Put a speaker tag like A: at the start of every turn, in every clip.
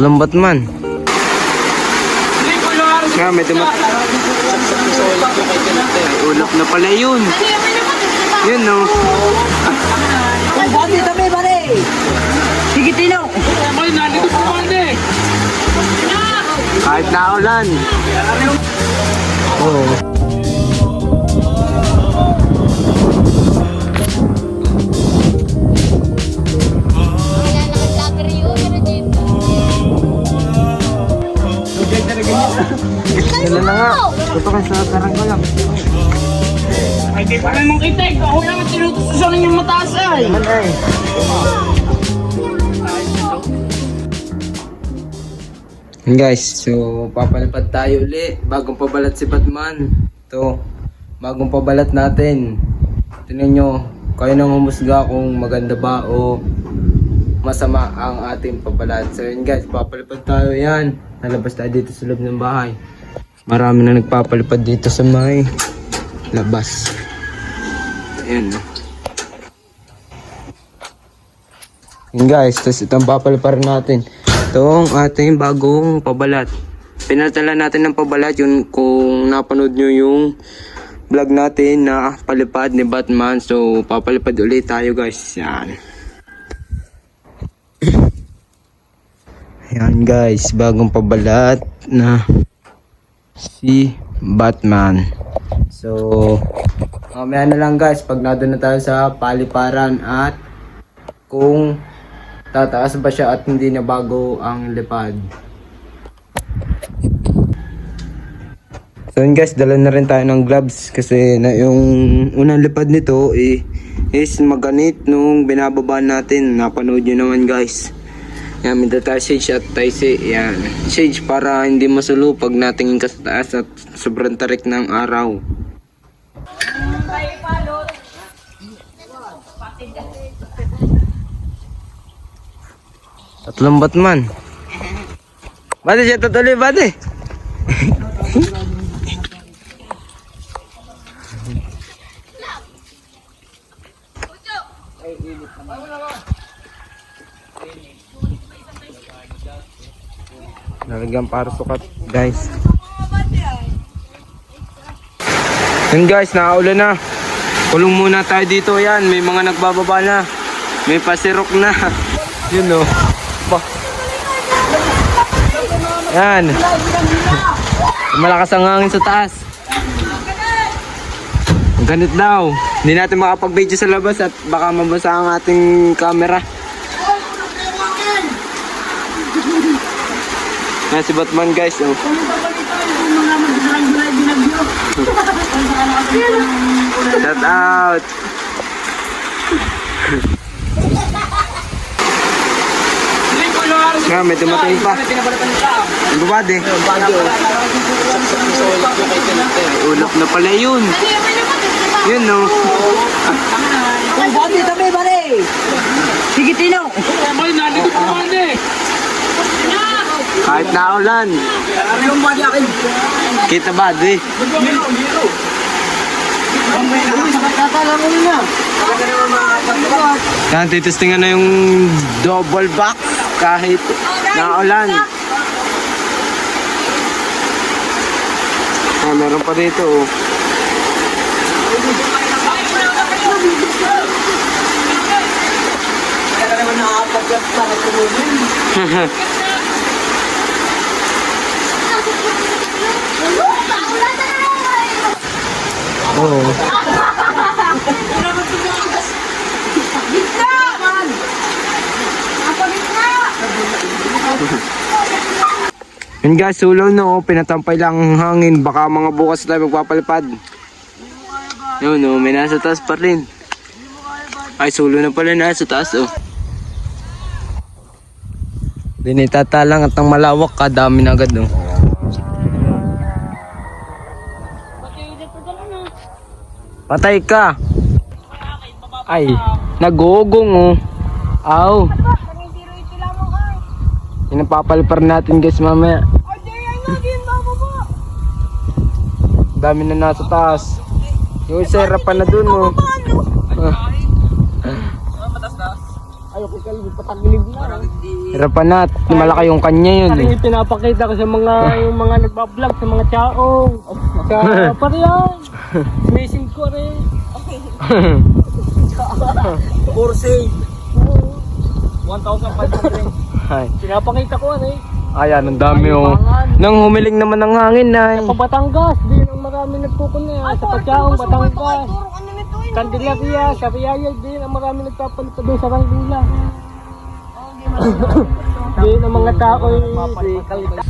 A: Tatlong Batman. Kaya may dumat. Ulap na pala yun. Yun no.
B: Bati tabi bari. Sige Tino.
A: Kahit na ulan. Oo. Dala na nga. Ito kasi sa sarang ko lang.
B: Ay, di pa naman kita eh. Ako naman tinutususan yung mataas ay.
A: Naman ay. Yun guys, so papalipad tayo uli. Bagong pabalat si Batman. Ito, bagong pabalat natin. Tingnan nyo, kayo nang humusga kung maganda ba o masama ang ating pabalat. So yun guys, papalipad tayo yan. Nalabas tayo dito sa loob ng bahay. Marami na nagpapalipad dito sa may labas. Ayan. Yun guys, tapos itong papaliparin natin. Itong ating bagong pabalat. Pinatala natin ng pabalat yun kung napanood nyo yung vlog natin na palipad ni Batman. So papalipad ulit tayo guys. Yan. Yan guys, bagong pabalat na si Batman. So mamaya na lang guys pag nandun na tayo sa paliparan at kung tataas ba siya at hindi na bago ang lipad. So yun guys, dala na rin tayo ng gloves kasi na yung unang lipad nito is maganit nung binababa natin. Napanood nyo naman guys. Yan, may tayo shade at tayo yan. Shade para hindi masulo pag natingin ka sa taas at sobrang tarik ng araw. Tatlong Batman. Bate siya tutuloy, bate. Nalagyan para sukat, guys. Yun guys, nakaulan na. Kulong muna tayo dito, yan. May mga nagbababa na. May pasirok na. Yun o. Yan. Malakas ang hangin sa taas. Ang ganit daw. Hindi natin makapag-video sa labas at baka mabasa ang ating camera. Yan si Batman guys. Oh. Shout out. Nga, may dumating pa. Ang bubad eh. Ulap na pala yun. Yun no.
B: Bati tabi bari. Sige Tino.
A: Kahit na ulan. Kita ba di? Yan, titistingan na yung double back kahit naulan. Ah, meron pa dito oh. Oh. Yun guys, sulaw no, pinatampay lang ang hangin, baka mga bukas tayo magpapalipad. Yun no, may nasa taas pa rin. Ay, sulo na pala nasa taas oh. Dinitata lang at ang malawak, kadami na agad oh. Patay ka. Ay, nagugong oh. Aw. Pinapapalipar natin guys mamaya. Dami na nasa taas. Yung sera pa na dun oh.
B: Ayaw ko kalibig, patagilid na.
A: Hirapan na, at malaki yung kanya yun.
B: Kasi pinapakita ko sa mga, yung mga nagbablog, sa mga tsaong. Sa pariyan. Messing ko rin. For sale. 1,500.
A: Ay,
B: Pinapakita ko rin.
A: ayan, ang dami yung... Nang humiling naman ng hangin na.
B: Sa Batangas, din ang marami nagpupunta. Sa Patsaong, Batangas. Candelaria, sa Riyaya din ang marami nagpapalipad doon sa Ranggula. Din ang mga tao ay kalita.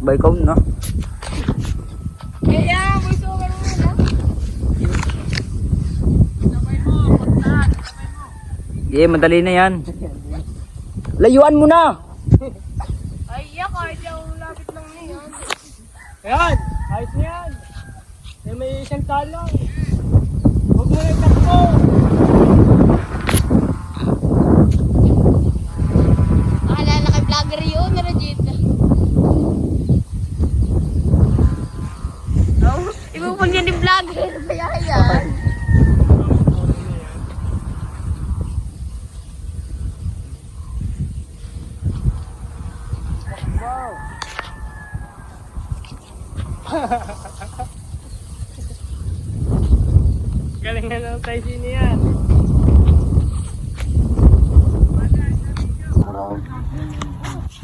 A: By count na.
C: Kaya, voice over mo na.
A: Madali na yan. Layuan mo na!
C: Ay, kahit yung lapit lang niyan.
B: Ayan, ayos na yan. Eh, may isang talong. Huwag mo na itakbo.
C: Maalala kay vlogger yun, Rajit. Ibupag niya ni vlogger. Kaya yan.
B: Galing na lang tayo sini yan.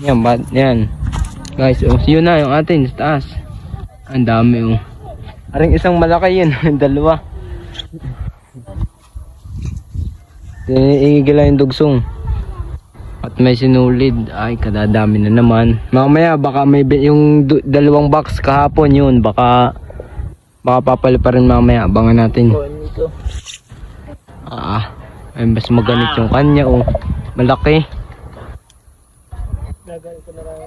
A: Yan, yan. Guys, oh, yun na yung atin sa taas. Ang dami oh. Aring isang malaki yun, dalawa. Iigil lang yung dugsong. At may sinulid. Ay, kadadami na naman. Mamaya baka may yung dalawang box kahapon yun. Baka papali pa rin mamaya. Abangan natin. Ay, mas maganit yung kanya oh. Malaki.
B: Gagawin ko na lang.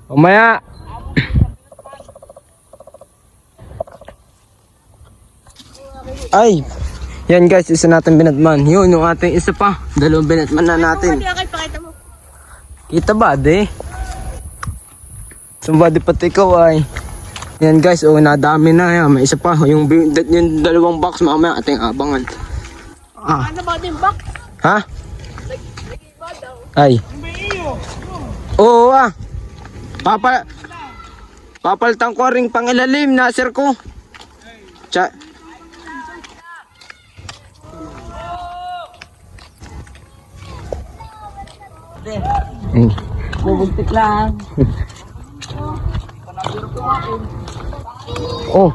A: Mamaya. Ay. Yan guys, isa natin binatman. Yun, yung ating isa pa. Dalawang binatman na natin.
C: Kaya kayo pakita mo.
A: Kita ba, de? Somebody pati ikaw ay. Yan guys, oh, nadami na yan. May isa pa. Yung dalawang box, mamaya ating abangan.
C: Ano ba din back?
A: Ha? Ay. Oo ah. Papalitan ko ring pangilalim na sir ko.
B: Bubuntik lang.
A: Oh.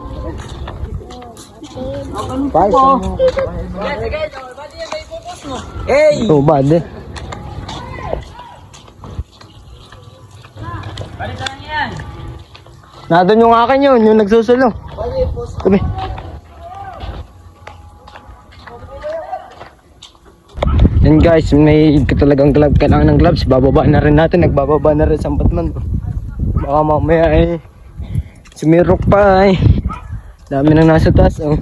B: Hey!
A: Oh, bad eh. Nandun yung akin yun, yung nagsusulo. Sabi. Yan guys, may talagang glove, kailangan ng gloves. Bababa na rin natin, nagbababa na rin sa Batman. Baka mamaya eh, sumirok pa eh. Dami na nasa taas oh.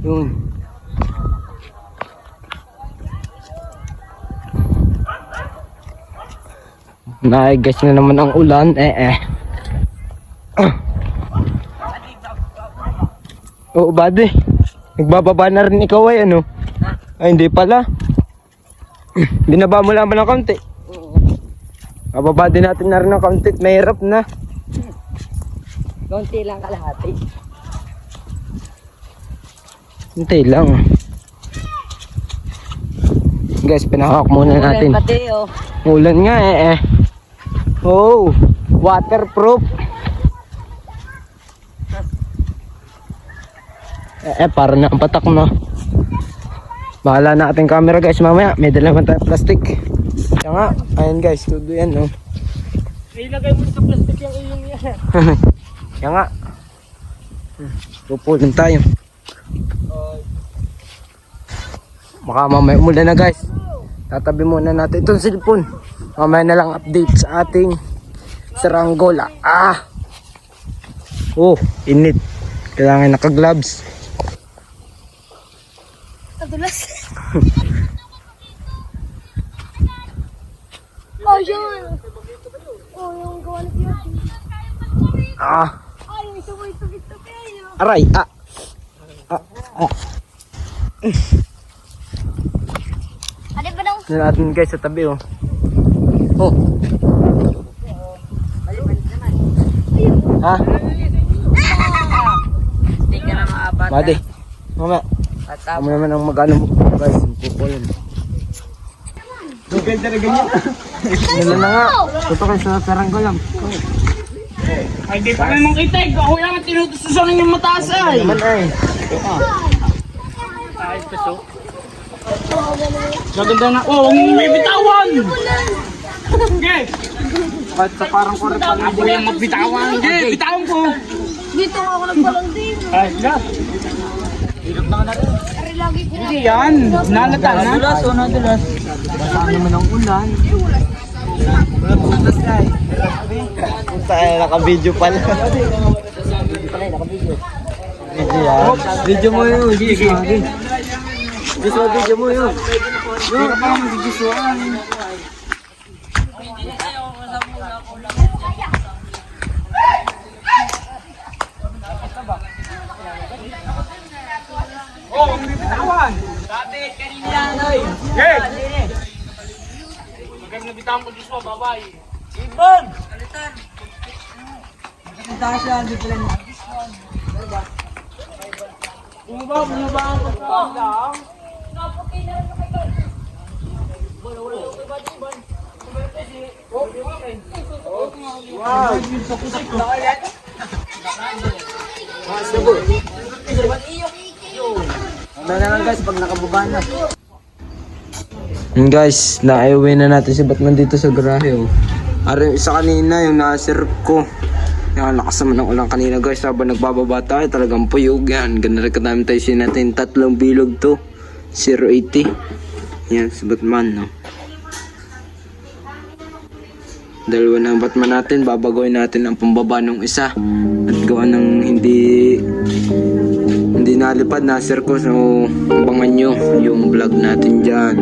A: Yun. Naigas na naman ang ulan Oo, buddy. Nagbababa na rin ikaw ay ano? Ay, hindi pala. Binaba mo lang ba ng kaunti? Bababa din natin na rin ng kaunti. Mahirap na.
B: Konti lang kalahati.
A: Hintay lang. Guys, pinahawak muna natin.
B: Pati oh.
A: Ulan nga Oh, waterproof. Para na ang patak mo. Bahala na ating camera guys mamaya. May dala naman tayo plastic. Kaya nga, ayan guys, todo yan oh.
B: Ilagay mo sa plastic yung iyong yan.
A: Kaya nga. Pupulin tayo. Baka mamaya umulan na guys. Tatabi muna natin itong cellphone. Mamaya na lang update sa ating saranggola. Oh, init. Kailangan naka-gloves.
C: Kadulas. Oh, yun. Oh, yung gawa ni Piyotin. Ay, yung ito.
A: Aray,
C: Ano ba nang?
A: Tignan natin guys sa tabi oh. Oh. Ha?
D: Hindi ka na maabat.
A: Madi. Mama. Ako naman ang mag-ano mo guys. Pupulan.
B: Depende na ganyan.
A: Nila na nga. Ito kayo sa saranggo lang.
D: Ay, di pa naman kita. Ako lang ang tinutususan yung mataas ay.
A: Naman ay.
D: Ay, peso. Maganda na. Oh, huwag mong may bitawan. Okay.
A: Kahit sa parang kore pa
D: Ako yung magbitawan. Okay, bitawan ko.
C: Dito ako nagpalang din.
D: Ay, na.
C: Ari lagi ko na.
D: Hindi yan. Nalatan na. Nadulas o nadulas.
A: basa naman ang ulan. Puta ay naka-video pala. Video yan. Video mo yun. Video mo yun.
D: Hindi ka pa magigisuan. Oh, ang bibitawan. Dati, kanina yan, oy. Yes! Maganda na bitawan ko, Diyos mo, babay. Ibon! Alitan! Maganda siya, hindi pala niya. Bumaba ang pagkakas lang.
A: Ano na lang guys pag nakababa na. Guys, na-iuwi na natin si Batman dito sa garahe oh. Ari yung isa kanina yung nasirp ko. Yan, lakas naman ng ulan kanina guys. Habang nagbababa tayo talagang puyog yan. Ganda rin kadami tayo natin. 3 bilog to. 080. Yan si Batman no. Dalawa na ang Batman natin. Babagoy natin ang pambaba ng isa. At gawa ng hindi nalipad na circus. So abangan nyo yung vlog natin dyan.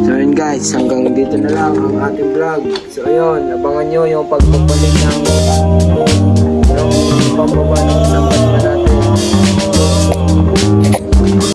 A: So yun guys, hanggang dito na lang ang ating vlog. So ayun, abangan nyo yung pagpapalit ng pambaba ng isang Batman natin.